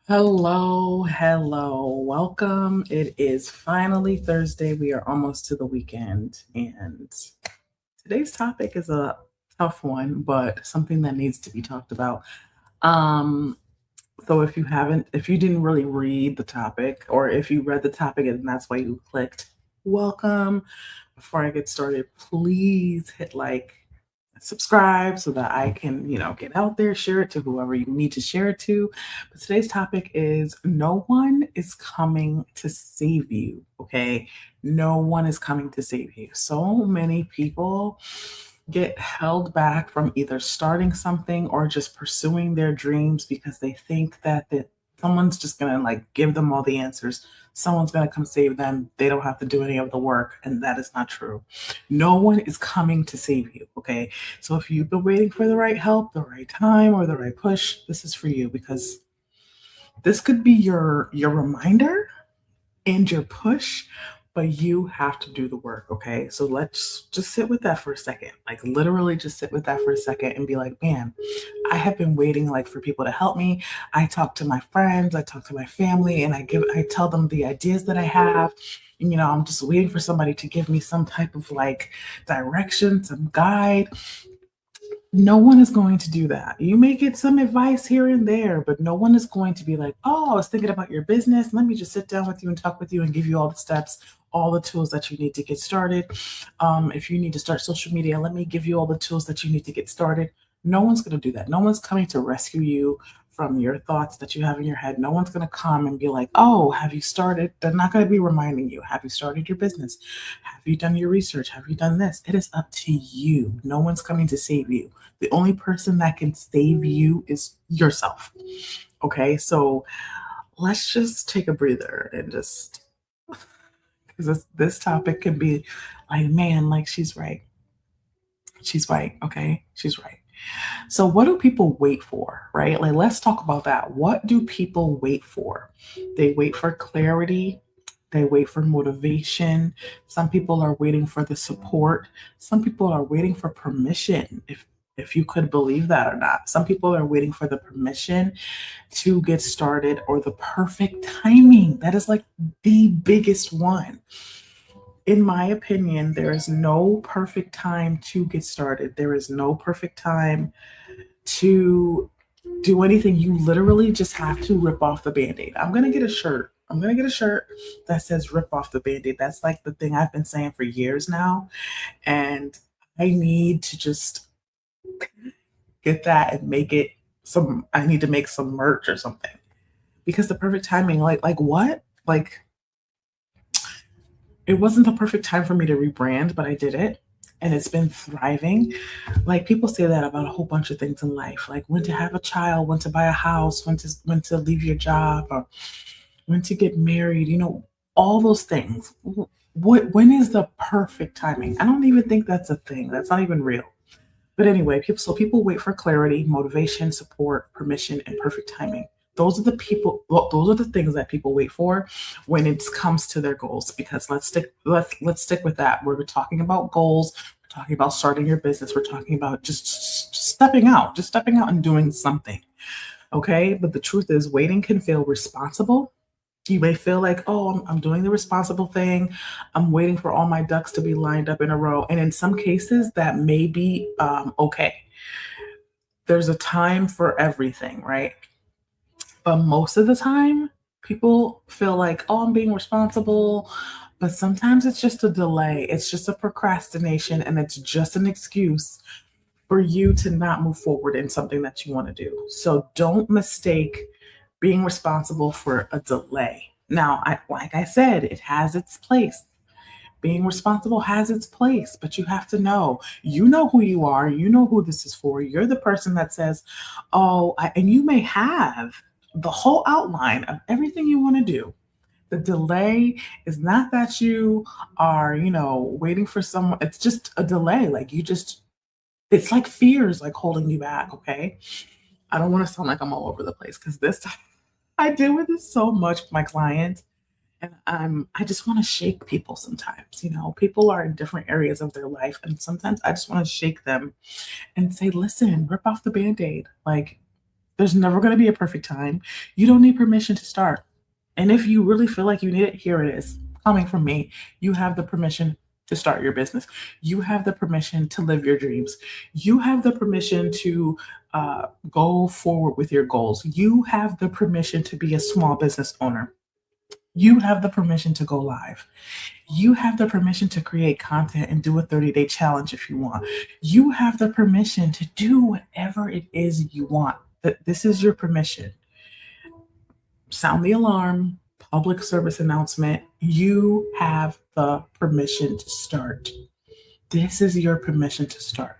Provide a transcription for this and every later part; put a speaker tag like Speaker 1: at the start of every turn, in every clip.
Speaker 1: Hello. Welcome. It is finally Thursday. We are almost to the weekend. And today's topic is a tough one, but something that needs to be talked about. Um, so if you didn't really read the topic, or if you read the topic and that's why you clicked, welcome. Before I get started, please hit like, subscribe so that I can, get out there, share it to whoever you need to share it to. But today's topic is no one is coming to save you. Okay. No one is coming to save you. So many people get held back from either starting something or just pursuing their dreams because they think that someone's just going to like give them all the answers. Someone's going to come save them. They don't have to do any of the work. And that is not true. No one is coming to save you. Okay. So if you've been waiting for the right help, the right time, or the right push, this is for you because this could be your reminder and your push, but you have to do the work, okay? So let's just sit with that for a second. Like literally just sit with that for a second and be like, "Man, I have been waiting like for people to help me. I talk to my friends, I talk to my family, and I tell them the ideas that I have. And, I'm just waiting for somebody to give me some type of like direction, some guide. No one is going to do that. You may get some advice here and there, but no one is going to be like, "Oh, I was thinking about your business. Let me just sit down with you and talk with you and give you all the steps, all the tools that you need to get started. If you need to start social media, let me give you all the tools that you need to get started." No one's going to do that. No one's coming to rescue you from your thoughts that you have in your head. No one's going to come and be like, "Oh, have you started?" They're not going to be reminding you, "Have you started your business? Have you done your research? Have you done this?" It is up to you. No one's coming to save you. The only person that can save you is yourself. Okay, so let's just take a breather and just, because this topic can be like, man, like she's right. She's right. Okay, she's right. So, what do people wait for, right? Like, let's talk about that. What do people wait for? They wait for clarity. They wait for motivation. Some people are waiting for the support. Some people are waiting for permission. If you could believe that or not. Some people are waiting for the permission to get started or the perfect timing. That is like the biggest one. In my opinion, there is no perfect time to get started. There is no perfect time to do anything. You literally just have to rip off the band-aid. I'm gonna get a shirt. I'm gonna get a shirt that says rip off the band-aid. That's like the thing I've been saying for years now. And I need to just get that and make it some I need to make some merch or something. Because the perfect timing, like what? Like it wasn't the perfect time for me to rebrand, but I did it and it's been thriving. Like people say that about a whole bunch of things in life, like when to have a child, when to buy a house, when to leave your job, or when to get married, all those things. When is the perfect timing? I don't even think that's a thing. That's not even real. But anyway, people wait for clarity, motivation, support, permission, and perfect timing. Those are the things that people wait for when it comes to their goals. Because let's stick with that. We're talking about goals. We're talking about starting your business. We're talking about just stepping out and doing something. Okay, but the truth is, waiting can feel responsible. You may feel like, "Oh, I'm doing the responsible thing. I'm waiting for all my ducks to be lined up in a row." And in some cases, that may be okay. There's a time for everything, right? But most of the time, people feel like, "Oh, I'm being responsible." But sometimes it's just a delay, it's just a procrastination, and it's just an excuse for you to not move forward in something that you want to do. So don't mistake being responsible for a delay. Now, like I said, it has its place. Being responsible has its place, but you have to know, you know who you are, you know who this is for. You're the person that says, and you may have the whole outline of everything you want to do. The delay is not that you are, waiting for someone. It's just a delay. It's like fears like holding you back. Okay. I don't want to sound like I'm all over the place because this I deal with this so much with my clients. And I just want to shake people sometimes. People are in different areas of their life. And sometimes I just want to shake them and say, "Listen, rip off the band-aid. Like, There's never going to be a perfect time. You don't need permission to start. And if you really feel like you need it, here it is. Coming from me, you have the permission to start your business. You have the permission to live your dreams. You have the permission to go forward with your goals. You have the permission to be a small business owner. You have the permission to go live. You have the permission to create content and do a 30-day challenge if you want. You have the permission to do whatever it is you want. This is your permission. Sound the alarm, public service announcement. You have the permission to start. This is your permission to start.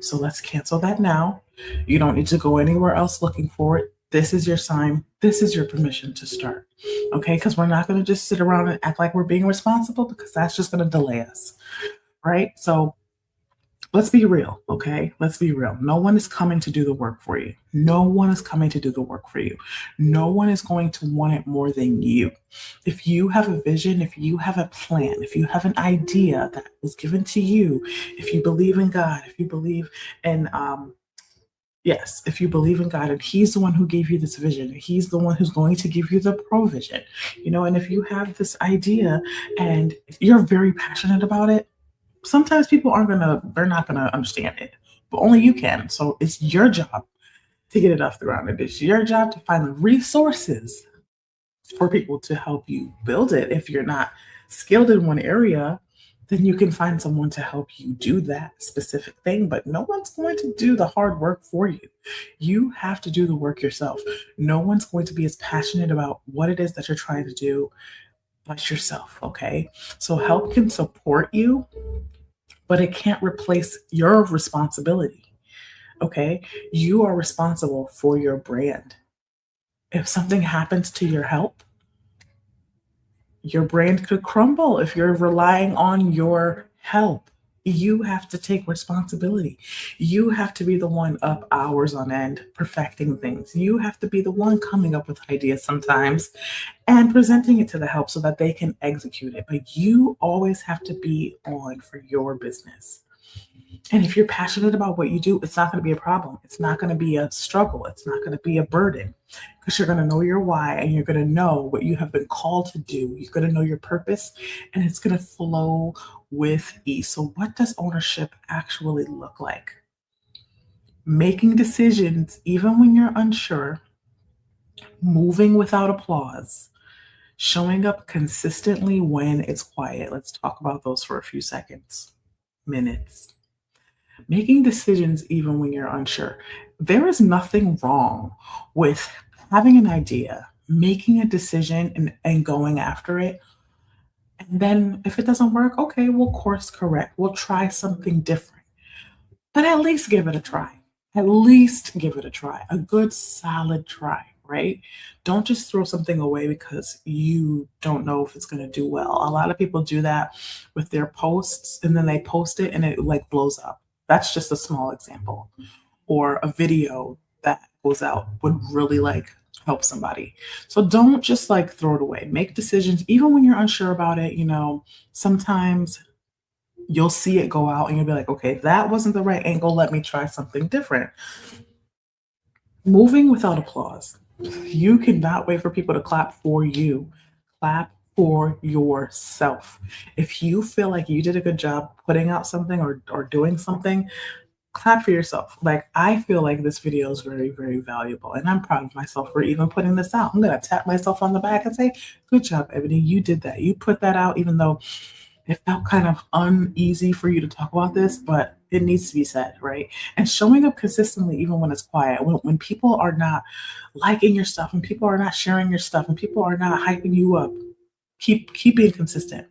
Speaker 1: So let's cancel that now. You don't need to go anywhere else looking for it. This is your sign. This is your permission to start. Okay? Because we're not going to just sit around and act like we're being responsible, because that's just going to delay us. Right? So let's be real. Okay? Let's be real. No one is coming to do the work for you. No one is coming to do the work for you. No one is going to want it more than you. If you have a vision, if you have a plan, if you have an idea that was given to you, if you believe in God, if you believe in, yes, if you believe in God and He's the one who gave you this vision, He's the one who's going to give you the provision, and if you have this idea and you're very passionate about it, sometimes people they're not gonna understand it, but only you can. So it's your job to get it off the ground. It's your job to find the resources for people to help you build it. If you're not skilled in one area, then you can find someone to help you do that specific thing, but no one's going to do the hard work for you. You have to do the work yourself. No one's going to be as passionate about what it is that you're trying to do but yourself, okay? So help can support you, but it can't replace your responsibility, okay? You are responsible for your brand. If something happens to your help, your brand could crumble if you're relying on your help. You have to take responsibility. You have to be the one up hours on end perfecting things. You have to be the one coming up with ideas sometimes and presenting it to the help so that they can execute it. But you always have to be on for your business. And if you're passionate about what you do, it's not going to be a problem. It's not going to be a struggle. It's not going to be a burden, because you're going to know your why and you're going to know what you have been called to do. You're going to know your purpose, and it's going to flow with ease. So what does ownership actually look like? Making decisions even when you're unsure, moving without applause, showing up consistently when it's quiet. Let's talk about those for a few seconds, minutes. Making decisions even when you're unsure. There is nothing wrong with having an idea, making a decision, and going after it. And then if it doesn't work, okay, we'll course correct. We'll try something different. But at least give it a try. At least give it a try. A good, solid try, right? Don't just throw something away because you don't know if it's going to do well. A lot of people do that with their posts, and then they post it and it like blows up. That's just a small example. Or a video that goes out would really like help somebody. So don't just like throw it away. Make decisions even when you're unsure about it. Sometimes you'll see it go out and you'll be like, okay, that wasn't the right angle. Let me try something different. Moving without applause. You cannot wait for people to clap for you. Clap for yourself. If you feel like you did a good job putting out something or doing something, clap for yourself. Like, I feel like this video is very, very valuable, and I'm proud of myself for even putting this out. I'm going to tap myself on the back and say, good job, Ebony. You did that. You put that out, even though it felt kind of uneasy for you to talk about this, but it needs to be said, right? And showing up consistently, even when it's quiet, when people are not liking your stuff, and people are not sharing your stuff, and people are not hyping you up, keep being consistent.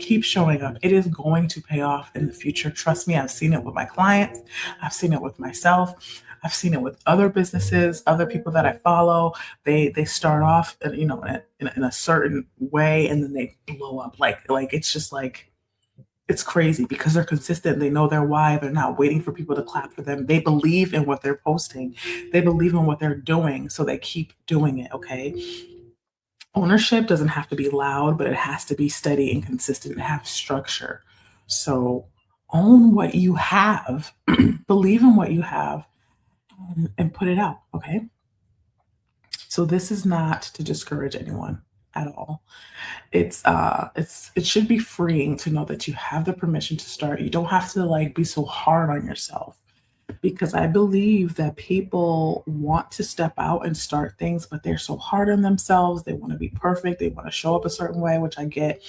Speaker 1: Keep showing up. It is going to pay off in the future. Trust me, I've seen it with my clients. I've seen it with myself. I've seen it with other businesses, other people that I follow. They start off, in a certain way, and then they blow up. Like it's just like, it's crazy because they're consistent. They know their why. They're not waiting for people to clap for them. They believe in what they're posting. They believe in what they're doing, so they keep doing it. Okay. Ownership doesn't have to be loud, but it has to be steady and consistent and have structure. So own what you have, believe in what you have, and put it out. Okay. So this is not to discourage anyone at all. It should be freeing to know that you have the permission to start. You don't have to like be so hard on yourself, because I believe that people want to step out and start things, but they're so hard on themselves. They want to be perfect. They want to show up a certain way, which I get.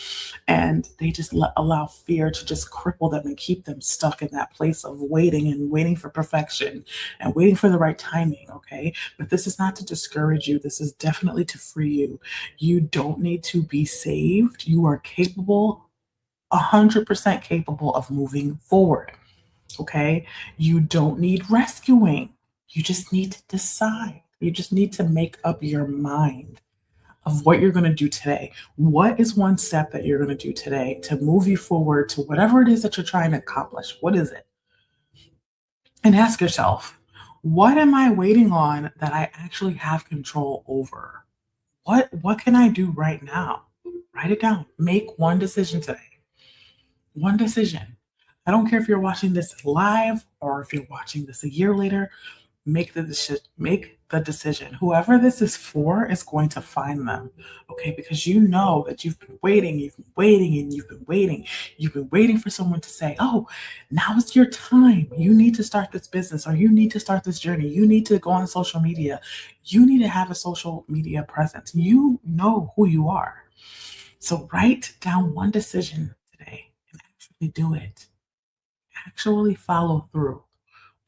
Speaker 1: And they just allow fear to just cripple them and keep them stuck in that place of waiting and waiting for perfection and waiting for the right timing. Okay. But this is not to discourage you. This is definitely to free you. You don't need to be saved. You are capable, 100% capable of moving forward. Okay. You don't need rescuing. You just need to decide. You just need to make up your mind of what you're going to do today. What is one step that you're going to do today to move you forward to whatever it is that you're trying to accomplish? What is it? And ask yourself, what am I waiting on that I actually have control over? What can I do right now? Write it down. Make one decision today. One decision. I don't care if you're watching this live or if you're watching this a year later. Make the decision. Make the decision. Whoever this is for is going to find them. Okay, because you know that you've been waiting, you've been waiting, and you've been waiting. You've been waiting for someone to say, "Oh, now is your time. You need to start this business, or you need to start this journey. You need to go on social media. You need to have a social media presence. You know who you are." So write down one decision today and actually do it. Actually follow through.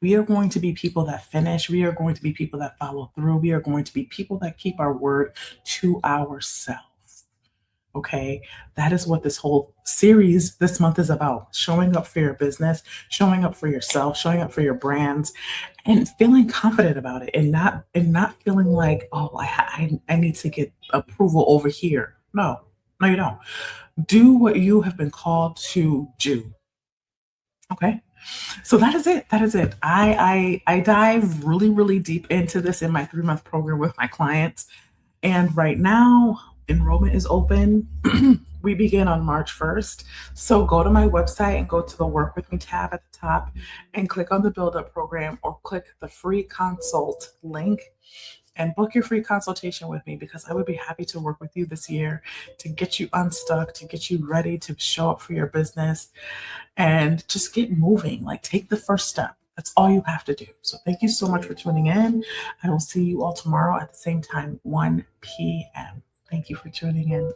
Speaker 1: We are going to be people that finish. We are going to be people that follow through. We are going to be people that keep our word to ourselves. Okay. That is what this whole series this month is about. Showing up for your business, showing up for yourself, showing up for your brands, and feeling confident about it, and not feeling like, oh, I need to get approval over here. No, no, you don't. Do what you have been called to do. Okay. So that is it. That is it. I dive really, really deep into this in my 3-month program with my clients. And right now, enrollment is open. We begin on March 1st. So go to my website and go to the Work With Me tab at the top and click on the Build Up program, or click the free consult link and book your free consultation with me, because I would be happy to work with you this year to get you unstuck, to get you ready to show up for your business and just get moving. Like, take the first step. That's all you have to do. So thank you so much for tuning in. I will see you all tomorrow at the same time, 1 p.m. Thank you for tuning in.